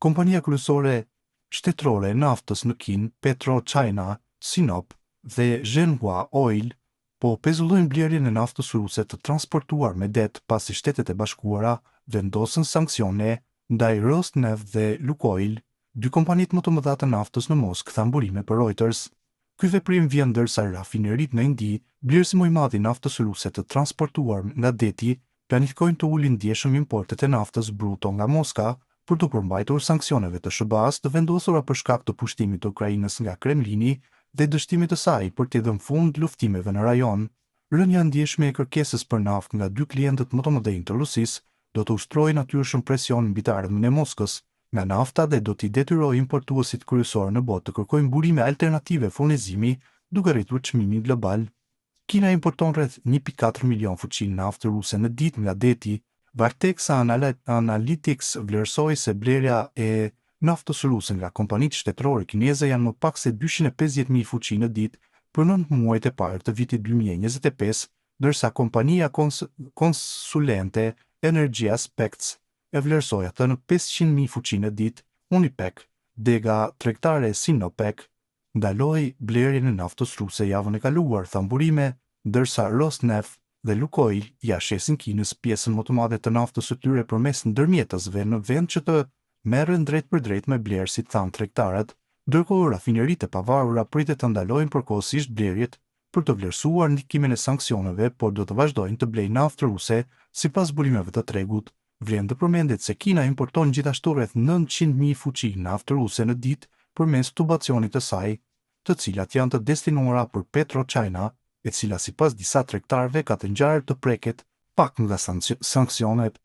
Kompania kryesore shtetërore e naftës në Kinë, PetroChina, Sinop dhe Zhenhua Oil, po pezullojnë blerjen e naftës ruse të transportuar me det pasi Shtetet e Bashkuara vendosën sanksione ndaj Rosneft dhe Lukoil, dy kompanitë më të mëdha të naftës në Moskë, than burime për Reuters. Ky veprim vjen ndërsa rafineritë në Indi, blerësi më i madh i naftës ruse të transportuar nga deti, planifikojnë të ulin ndjeshëm importet e naftës bruto nga Moska për të përmbajtur sanksioneve të SBA-s të vendosura për shkak të pushtimit të Ukrainës nga Kremlini dhe dështimit të saj për t'i dhënë fund luftimeve në rajon. Rënja ndjeshme e kërkesës për naftë nga dy klientët më të mëdhenj të Rusisë do të ushtrojë natyrshëm presion mbi të ardhmen e Moskës nga nafta dhe do t'i detyrojë importuesit kryesorë në botë të kërkojnë burime alternative furnizimi duke rritur çmimin global. Kina importon rreth 1.4 milion fuqi naftë ruse në ditë nga deti, Vartex Analytics vlerësoi se blerja e naftës ruse nga kompanitë shtetërore kineze janë më pak se 250.000 fuqi në ditë për 9 muajt e parë të vitit 2025, ndërsa kompania konsulente Energy Aspects e vlerësoi atë në 500.000 fuqi në ditë. Unipec, dega tregtare Sinopec, ndaloi blerjen e naftës ruse javën e kaluar, than burime, ndërsa Rosneft dhe Lukoil ja shesin Kinës pjesën më të madhe të naftës së tyre përmes ndërmjetësve në vend që të merren drejt për drejt me blerësit, than tregtarët, ndërkohë rafineritë e pavarura pritet të ndalojnë përkohësisht blerjet për të vlerësuar ndikimin e sanksioneve, por do të vazhdojnë të blejnë naftë ruse sipas burimeve të tregut. Vlen të përmendet se Kina importon gjithashtu rreth 900.000 fuqi naftë ruse në ditë përmes tubacionit të saj, të cilat janë të destinuara për PetroChina, e cila sipas disa tregtarëve ka të ngjarë të preket pak nga sanksionet.